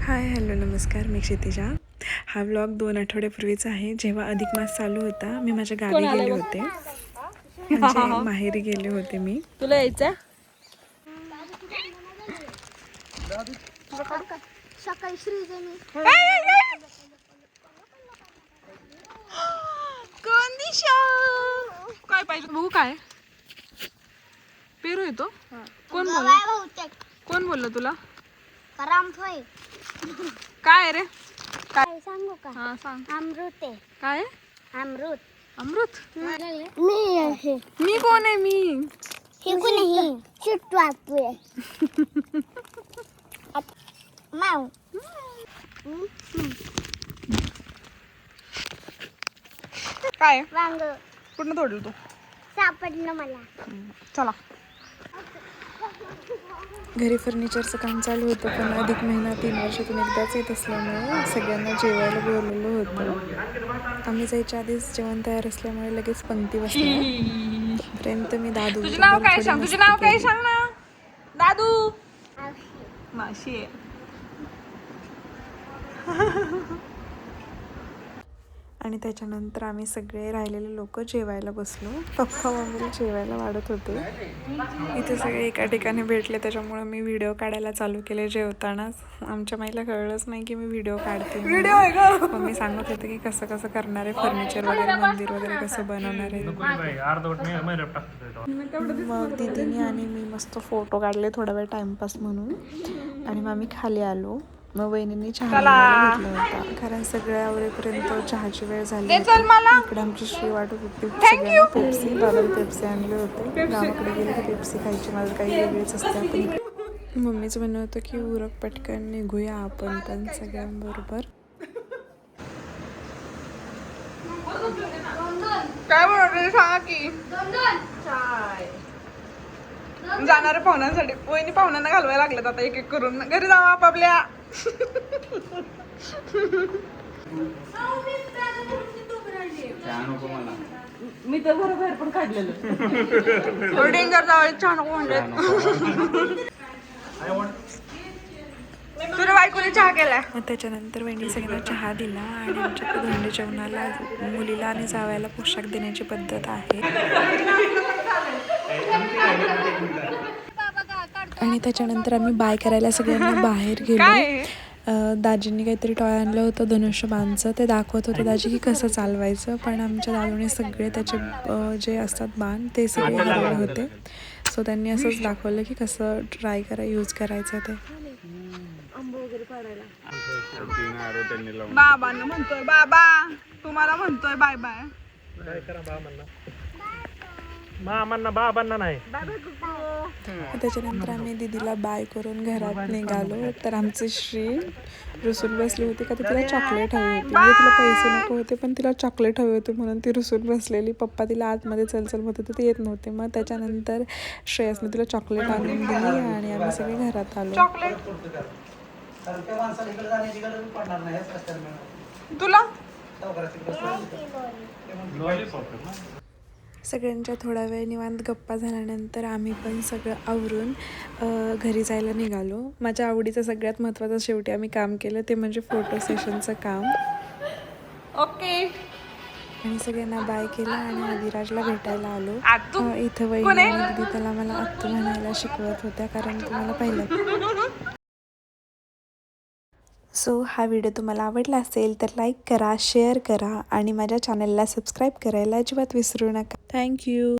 Hi hello नमस्कार, मी क्षितिजा. हा vlog 2 आठवड्यापूर्वीचा आहे, जेव्हा अधिक मास चालू होता. मी माझ्या गावी गेले होते, म्हणजे माहेरी गेले होते मी. तुला यायचं सकाळी श्रीजनी काय पाहिजे बघू. काय पेरू येतो? कोण बोललं तुला? काय रे? काय सांगू का? हा सांग. अमृत आहे. काय अमृत. अमृत? मी आहे. मी कोण आहे? मी हे कोणी शिट वाटतोय. माऊ. काय? वांग कुठनं तोडलं तू? सापडलं मला. चला. घरी फर्निचरचं काम चालू होतं, पण अधिक महिना 3 वर्षातून एकदाच येत असल्यामुळे सगळ्यांना जेवायला बोलवलं होतं. आम्ही जायच्या आधीच जेवण तयार असल्यामुळे लगेच पंक्ती बसल्या. पर्यंत मी दादू. तुझे नाव काय सांग? तुझे नाव काय सांग ना? दादू. माशी आहे. आणि त्याच्यानंतर आम्ही सगळे राहिलेले लोक जेवायला बसलो. पप्पा मम्मीला जेवायला वाढत होते. इथे सगळे एका ठिकाणी भेटले, त्याच्यामुळे मी व्हिडिओ काढायला चालू केले जेवतानाच. आमच्या माईला कळलंच नाही की मी व्हिडिओ काढते. मम्मी सांगत होते की कसं कसं करणार आहे, फर्निचर वगैरे, मंदिर वगैरे कसं बनवणार आहे. मग दीदीने आणि मी मस्त फोटो काढले थोडा वेळ टाइमपास म्हणून, आणि मग आम्ही खाली आलो. मग वहिनींनी चहा बनवायला घेतला होता, कारण सगळ्या आवरेपर्यंत चहाची वेळ झाली होती. इकडे आमची श्री वाटत होती सगळ्यांना पेप्सी. दादाला पेप्सी आणले होते. गावाकडे गेले की पेप्सी खायची माझं काही वेगळीच असते. आपण इकडे मम्मीचं म्हणणं होतं की उरक पटकन निघूया आपण पण सगळ्यांबरोबर. काय बनवते सांगा की? जाणाऱ्या पाहुण्यांसाठी. वहिनी पाहुण्यांना घालवायला लागलेत आता एक एक करून. घरी जावा आपापल्या. मी तर बरोबर पण काढलेलं. डेंजर जावं छान नको म्हणले. तुला बायकोने चहा केलाय. मग त्याच्यानंतर वहिनी सगळ्यांना चहा दिला, आणि आमच्याकडे धोंडे जेवणाला मुलीला आणि जावयाला पोशाख देण्याची पद्धत आहे. आणि त्याच्यानंतर आम्ही बाय करायला सगळ्यांना बाहेर गेलो. दाजींनी काहीतरी टॉय आणलं होतं धनुष्यबाणचं, ते दाखवत होते दाजी की कसं चालवायचं. पण आमच्या दादूने सगळे त्याचे जे असतात बाण ते सगळे हरवले होते. सो त्यांनी असंच दाखवलं की कसं ट्राय यूज करायचं ते. बाबांना म्हणतोय बाबा, तुम्हाला म्हणतोय बाय बाय. काय करा बाबांना, मामांना बाबांना नाही. त्याच्यानंतर आम्ही दीदीला बाय करून घरात निघालो. तर आमची श्री रुसून बसली होती का तिला चॉकलेट हवी होती. म्हणजे तिला पैसे नको होते, पण तिला चॉकलेट हवे होते म्हणून ती रुसून बसलेली. पप्पा तिला आतमध्ये चलचल होते तर ते येत नव्हते. मग त्याच्यानंतर श्रेयसने तिला चॉकलेट आणून दिली आणि आम्ही सगळे घरात आलो. तुला सगळ्यांच्या थोडा वेळ निवांत गप्पा झाल्यानंतर आम्ही पण सगळं आवरून घरी जायला निघालो. माझ्या आवडीचं सगळ्यात महत्त्वाचं शेवटी आम्ही काम केलं, ते म्हणजे फोटो सेशनचं काम. ओके. आणि सगळ्यांना बाय केलं आणि आदिराजला भेटायला आलो. आत्तू? इथं वहिनी आणि दीदी त्याला मला आत्तू म्हणायला शिकवत होत्या, कारण तुम्हाला पहिलं. सो हा व्हिडिओ तुम्हाला आवडला असेल तर लाईक करा, शेअर करा आणि माझ्या चॅनलला सबस्क्राईब करायला अजिबात विसरू नका. थँक्यू.